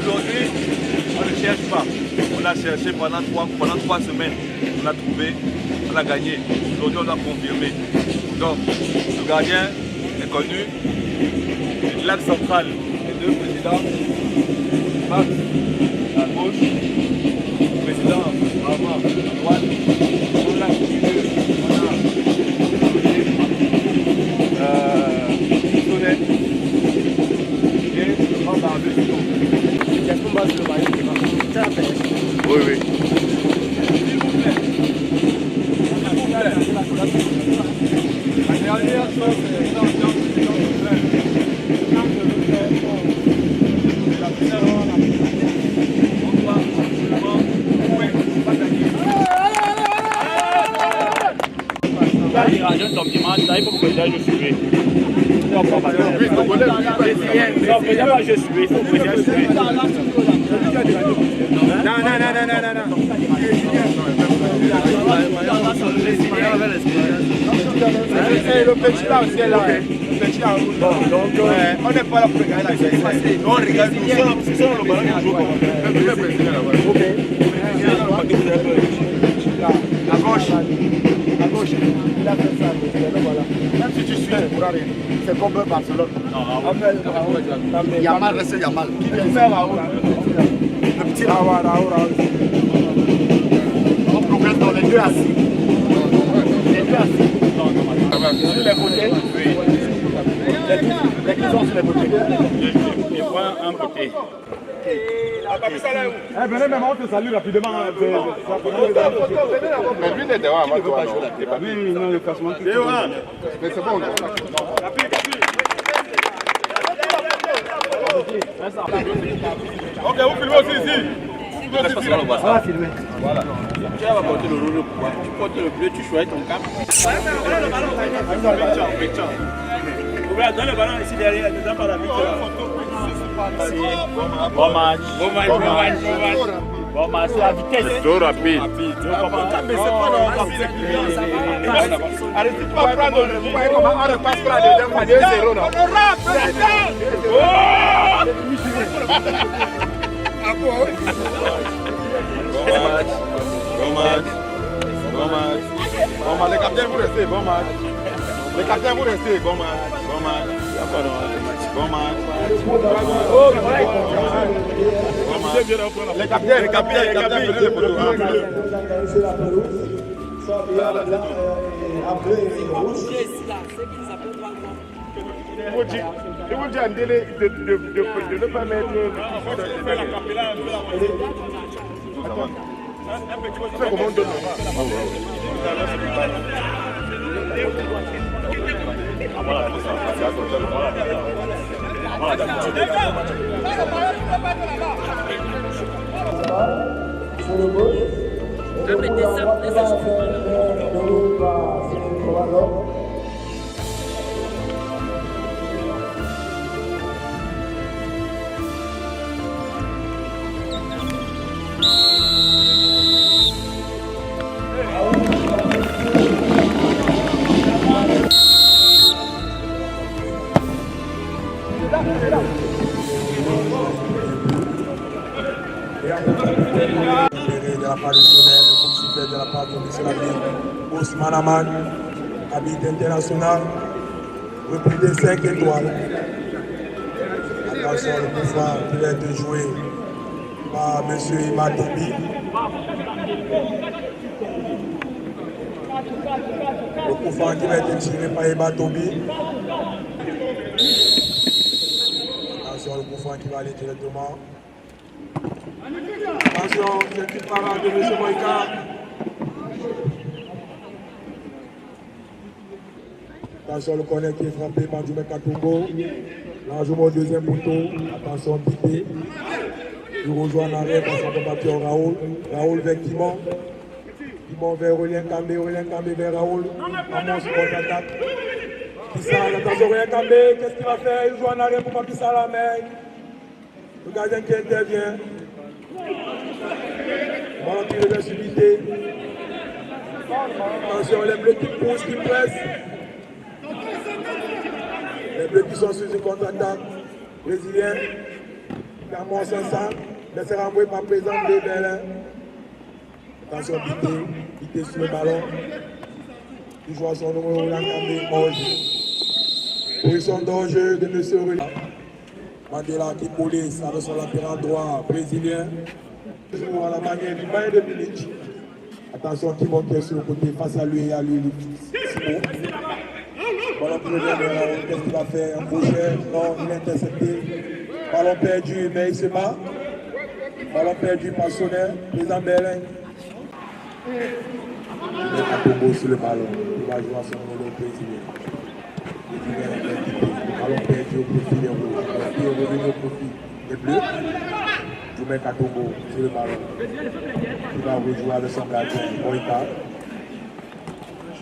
Aujourd'hui, on ne cherche pas. On a cherché pendant trois semaines. On a trouvé, on a gagné. Aujourd'hui, on a confirmé. Donc, le gardien est connu. L'axe central, les deux présidents. Max à gauche, le président Armand à droite. On a Sonnet et le grand barbu. Qu'est-ce qu'on va se le marier? Oui, oui. S'il vous plaît. La dernière chose, c'est un compliment, ça il faut que je suive. Non, je suis, il faut que je suive. Le petit là aussi est là. Le petit là. Donc, on n'est pas là pour regarder la vie. On regarde, c'est ça le ballon qui joue. Ok. À gauche. À gauche. Il a fait ça. Voilà. Même si tu suis, tu ne pourras rien. C'est comme Barcelone. Yamal reste Yamal. Qui vient faire Raoul? Le petit Raoul. On progresse dans les deux assis. Les deux assis. Sur les côtés. Les qui sont sur les côtés. Je vois un côté. Venez, maman, on te salue rapidement. Mais lui, il est dehors avant toi. Oui, non, le classement. Mais c'est bon. Ok, vous filmez aussi ici. On va filmer. Voilà. Tu vas porter le rouge, tu portes le bleu, tu choisis ton cap. Dans le ballon ici derrière, dedans par la victoire. Bon match. Bon match, c'est la vitesse. Trop rapide. Mais c'est pas rapide. Arrêtez pas de prendre le point comme on repasse pour la deuxième fois 2-0. Bon match. Les capitaines vous restez, bon match. Les capitaines vous restez, bon match. Les capitaines, venez les photos. Je vous dis un délai de ne pas mettre c'est comment on donne. De la part de Sonnet, de la part de M. Labille, Ousmane Amad, habité international, repris des 5 étoiles. Attention, le coup franc qui va être joué par M. Imatobi. Le coup franc qui va être tiré par Imatobi. Attention, le coup franc qui va aller directement. Attention, c'est une parade de M. Moïka. Attention, le corner qui est frappé par Djoumé Katongo. Largement au deuxième poteau. Attention, Pité. Il rejoint en arrêt par son compatriote Raoul. Raoul vers Timon. Timon vers Aurélien Kambé. Aurélien Kambé vers Raoul. Amon sur contre-attaque. Pissal, attention, Aurélien Kambé. Qu'est-ce qu'il va faire? Il joue en arrêt pour pas Pissal la main. Le gardien qui intervient. Ballon qui revient sur Pité. Attention, les bleus qui poussent, qui pressent. Les bleus qui sont sur une contre-attaque. Brésilien. Camon 500, laissez renvoyer par présent de Berlin. Attention, Bité sur le ballon. Il joue à son numéro, l'encadré, Moji. Position d'enjeu de M. Rula. Mandela qui police avec son latéral droit brésilien. Toujours à la manière du Bayern de Munich. Attention, qui monte sur le côté face à lui et à lui. Simon. Ballon pour le qu'est-ce qu'il va faire? Un bouger, non, il est intercepté. Ballon perdu, mais il se bat. Ballon perdu par Sonner, président Berlin. Il est à Togo sur le ballon. Il va jouer à son numéro brésilien. Ballon perdu au profil des rouges. Il est revenu au profil des bleus. Je mets Katongo sur le ballon. Il va rejouer avec son gardien, Boïka.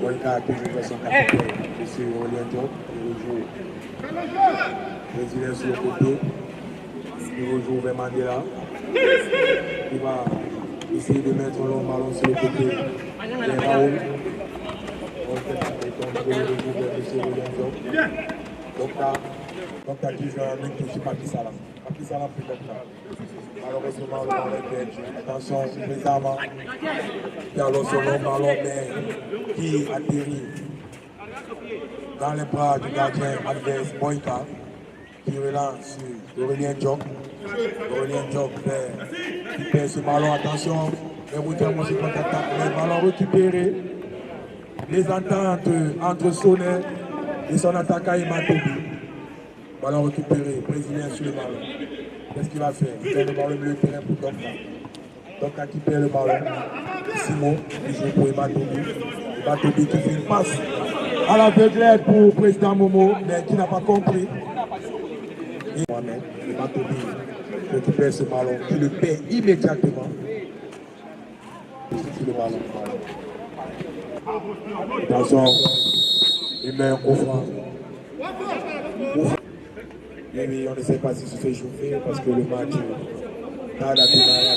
Boïka qui joue avec son capitaine, M. Aurélien Diop. Il rejoue. Brésilien sur le côté. Il rejoue vers Mandela. Il va essayer de mettre un long ballon sur le côté de Raoul. Il rejoue vers M. Aurélien Diop. Docteur qui joue un mec qui est Papi Salam. Papi Salam fait Docteur. Malheureusement, le ballon est perdu. Attention, présentement, il y a le long ballon mais qui atterrit dans les bras du gardien adverse Boïka, qui relance sur Aurélien Diop. Aurélien Diop qui perd ce ballon. Attention, les routeurs vont se contre-attaque. Les ballons récupérés. Les ententes entre Sonner et son attaquant Imatobi. Ballon récupéré, brésilien sur le ballon. Qu'est-ce qu'il va faire? Il donne le ballon au milieu de terrain pour Docta. Docta qui perd le ballon. Simon, qui joue pour Imatobi. Imatobi qui fait une passe à l'aveuglette pour le président Momo, mais qui n'a pas compris. Et Mohamed, Imatobi récupère ce ballon, qui le perd immédiatement. Sur le ballon. Attention, il met un coup franc. Oui, on ne sait pas si se fait chauffer parce que le match tarde à démarrer,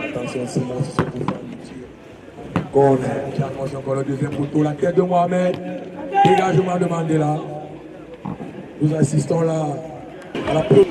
attention, Simon, c'est ce coup franc. Corner, qui annonce encore le deuxième poteau, la tête de Mohamed, dégagement de Mandela. Nous assistons là à la première.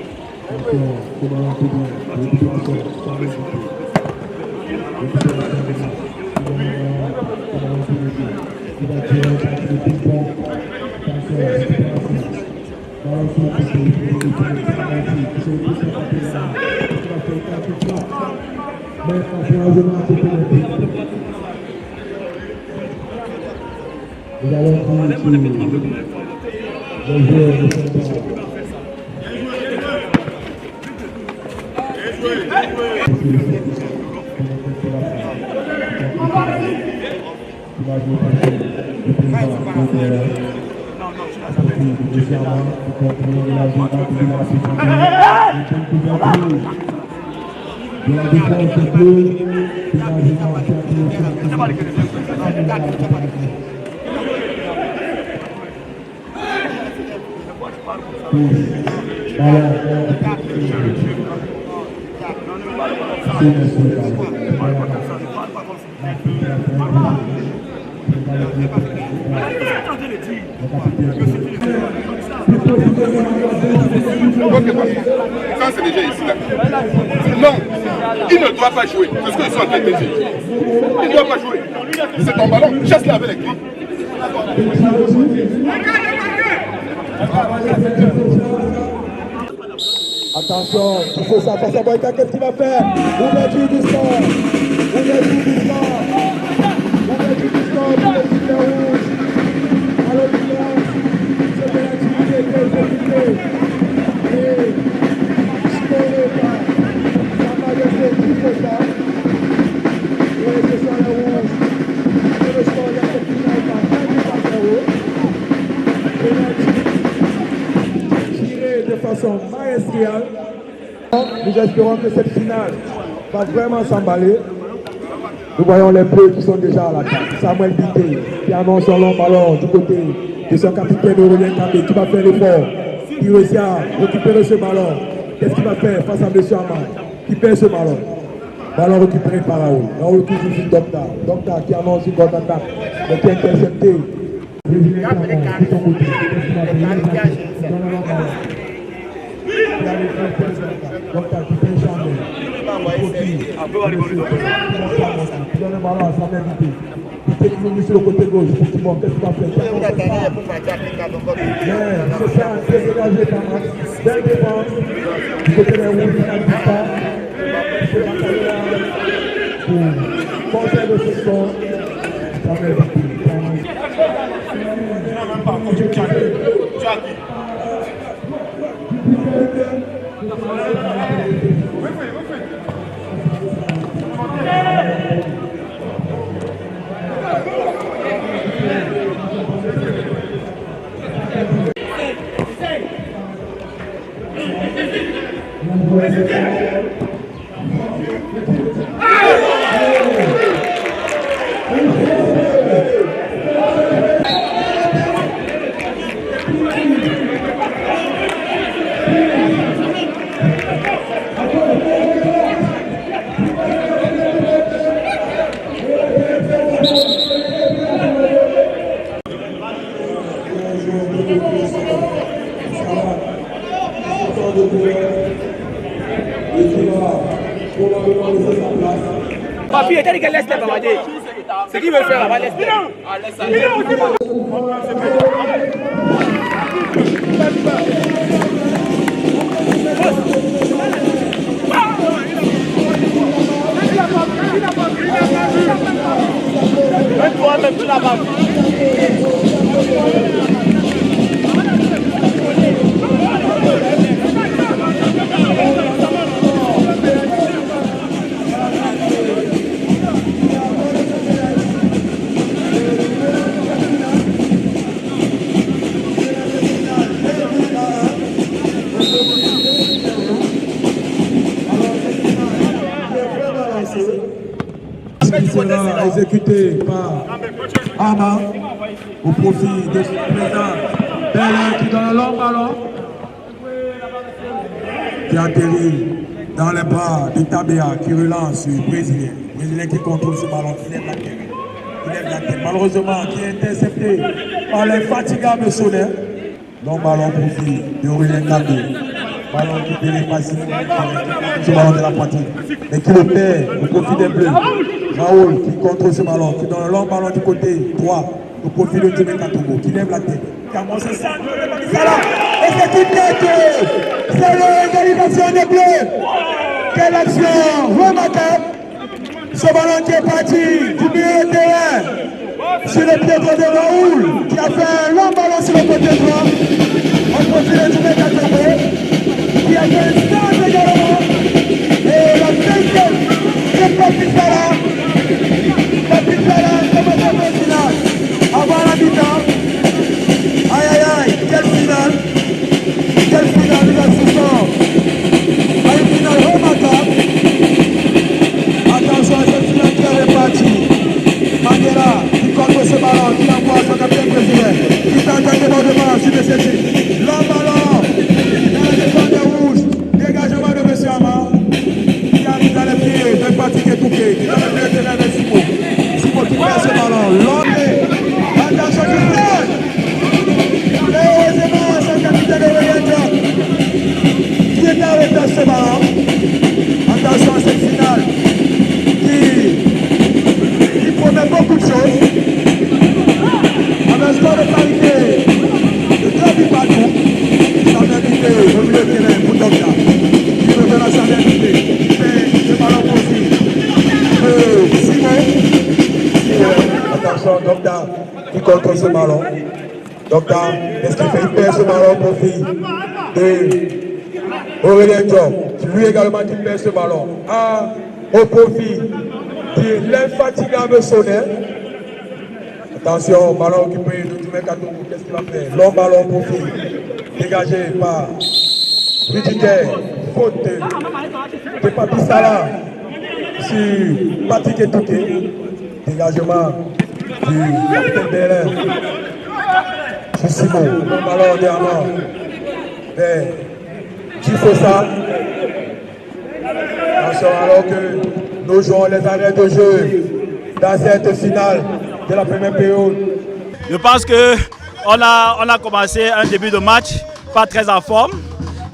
Ça c'est déjà ici là. Non, il ne doit pas jouer. C'est ce qu'ils sont en train de dire. Il ne doit pas jouer. C'est ton ballon, chasse-la avec les clés. Attention, il faut ça face à Boïka, qu'est-ce qu'il va faire? Ouverture du score. Ouverture du score. Ouverture du score pour les Gilets rouges. À l'audience, c'est de l'activité qui est exécutée. Et Chikoreka, sa majesté qui fait ça. Et ce sont les rouges. Et le score est final par 24 tiré de façon maestriale. Nous espérons que cette finale va vraiment s'emballer. Nous voyons les bleus qui sont déjà à l'attaque. Samuel Bité qui annonce son long ballon du côté de son capitaine Aurélien Kambé qui va faire l'effort. Il réussit à récupérer ce ballon. Qu'est-ce qu'il va faire face à M. Amman qui perd ce ballon? Ballon récupéré par Raoul. Raoul qui joue sur Docta. Docta qui annonce une contre-attaque mais qui est intercepté. Docteur qui fait chambre. Qui donne le ballon à Samuel Vité. Vité qui nous sur le côté gauche pour qu'il monte. Qu'est-ce qu'il va faire? C'est ça, c'est dégagé par Max. Belle défense. Du côté des rouges, il n'a pas. Il faut batailler pour porter le score. Samuel Vité. Papi, t'as dit qu'elle laisse les bavarder. Ce qu'il veut faire là-bas, laisse-le. Même toi-même, tu l'as pas vu. Qui sera exécuté par Ama au profit de son président Belen qui donne un long ballon qui atterrit dans les bras d'Itabea qui relance le Brésilien. Le Brésilien qui contrôle ce ballon, qui lève la tête. Il lève la tête. Malheureusement, qui est intercepté par l'infatigable Sonnet. Long ballon au profit d'Aurélien Nabé. Ballon qui délivre facilement ce ballon de la poitrine. Mais qui le perd au profit des Bleus. Raoul qui contrôle ce ballon, qui donne un long ballon du côté droit au profil de Djimé Katogo, qui lève la tête. Car c'est ça, et c'est une tête. C'est l'organisation des Bleus. Quelle action remarquable. Ce ballon qui est parti du milieu de terrain sur le pied droit de Raoul, qui a fait un long ballon sur le côté droit au profil de Djimé Katogo, qui a fait un stage également. Et la deuxième, c'est Papi Salah. Papi Salah, commentateur final. Avant la mi-temps. Aïe aïe aïe, quelle finale. Quelle finale, nous assistons à une finale remarquable. Attention à cette finale qui est répartie. Mandela qui contre ce ballon, qui envoie son capitaine brésilien, qui tente un débordement sur le CG. Long ballon dans la défense des rouges. Dégagement de M. Amar. Qui arrive dans les pieds d'un Patrick Etouké, qui donne le milieu de terrain de Simo. Simo qui perd ce ballon. L'entrée. Attention qui plonge. Et heureusement, c'est le capitaine de William qui est arrêté à ce ballon. Attention à cette finale qui promet beaucoup de choses. Avec un score de parité de 3 buts partout. Ça vient d'idée au milieu de terrain pour Docta. Qui revient à sa réalité. Le ballon possible. Simon. Attention, Docta qui contrôle ce ballon. Docta, est-ce qu'il fait une paire ce ballon au profit de Aurélien Diop, qui lui également qui perd ce ballon. Au profit de l'infatigable Sonnet. Attention, ballon occupé de Djimé Katogo, qu'est-ce qu'il va faire? Long ballon au profit, dégagé par Rudiger, faute de Papi Salah sur Patrick Etouké. Dégagement du capitaine Belen sur Simon. Long ballon derrière vers Tifosa. Attention, alors que nous jouons les arrêts de jeu dans cette finale de la première période. Je pense qu'on a commencé un début de match pas très en forme.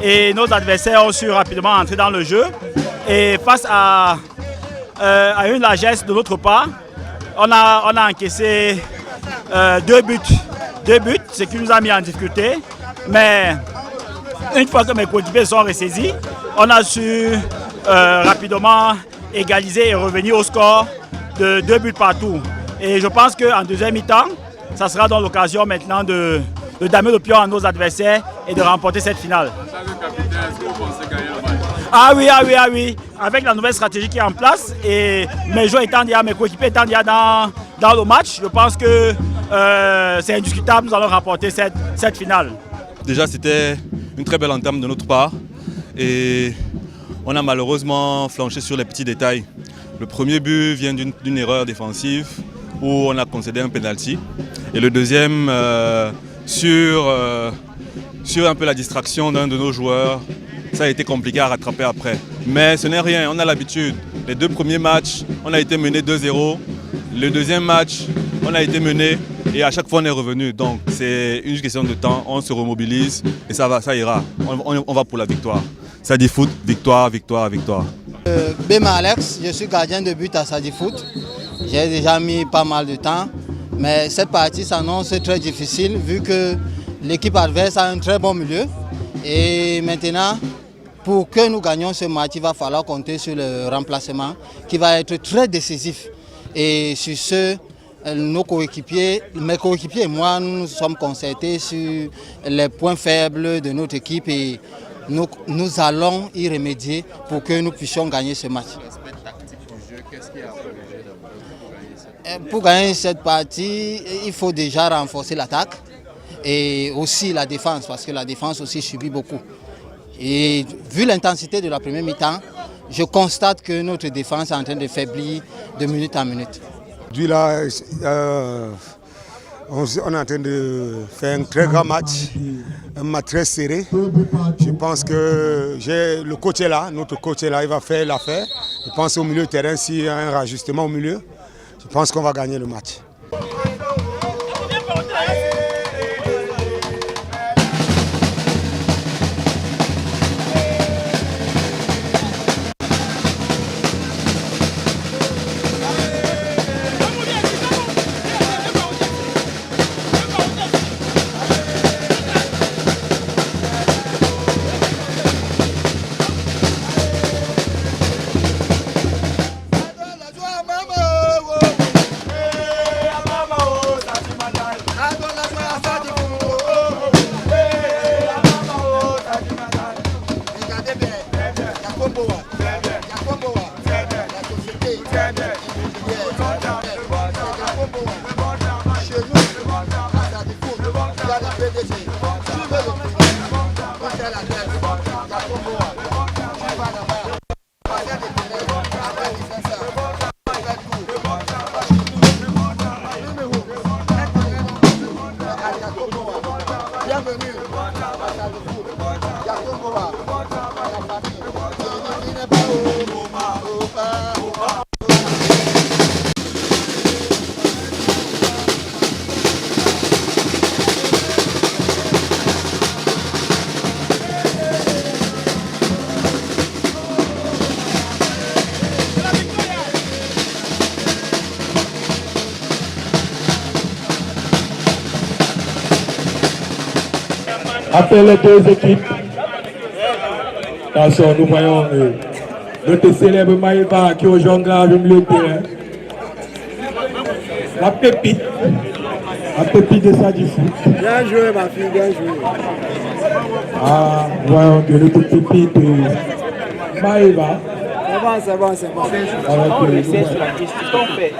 et nos adversaires ont su rapidement entrer dans le jeu. Et face à une largesse de notre part, on a encaissé 2 buts. 2 buts, ce qui nous a mis en difficulté. Mais une fois que mes coéquipiers sont ressaisis, on a su rapidement égaliser et revenir au score de 2 buts partout. Et je pense qu'en deuxième mi-temps, ça sera donc l'occasion maintenant de damer le pion à nos adversaires et de remporter cette finale. Ah oui. Avec la nouvelle stratégie qui est en place et mes joueurs étant déjà, mes coéquipiers étant déjà dans le match, je pense que c'est indiscutable, nous allons remporter cette finale. Déjà, c'était une très belle entame de notre part et on a malheureusement flanché sur les petits détails. Le premier but vient d'une erreur défensive où on a concédé un penalty et le deuxième sur un peu la distraction d'un de nos joueurs. Ça a été compliqué à rattraper après. Mais ce n'est rien, on a l'habitude. Les 2 premiers matchs, on a été mené 2-0. Le deuxième match, on a été mené et à chaque fois on est revenu. Donc c'est une question de temps, on se remobilise et ça ira. On va pour la victoire. Sadi Foot, victoire. Bema Alex, je suis gardien de but à Sadi Foot. J'ai déjà mis pas mal de temps. Mais cette partie s'annonce très difficile vu que l'équipe adverse a un très bon milieu. Et maintenant, pour que nous gagnions ce match, il va falloir compter sur le remplacement qui va être très décisif. Et sur ce, mes coéquipiers et moi, nous sommes concertés sur les points faibles de notre équipe et nous allons y remédier pour que nous puissions gagner ce match. Pour gagner cette partie, il faut déjà renforcer l'attaque et aussi la défense, parce que la défense aussi subit beaucoup. Et vu l'intensité de la première mi-temps, je constate que notre défense est en train de faiblir de minute en minute. Aujourd'hui là, on est en train de faire un très grand match, un match très serré. Je pense que le coach est là, notre coach est là, il va faire l'affaire. Je pense au milieu de terrain, s'il y a un rajustement au milieu, je pense qu'on va gagner le match. Après les 2 équipes, attention, nous voyons notre célèbre Maïva qui rejoint grave le milieu de terrain. La pépite de Sadi Foot. Bien joué ma fille, bien joué. Ah, voyons que notre pépite Maïva. C'est bon. On le sait sur la question qu'on fait.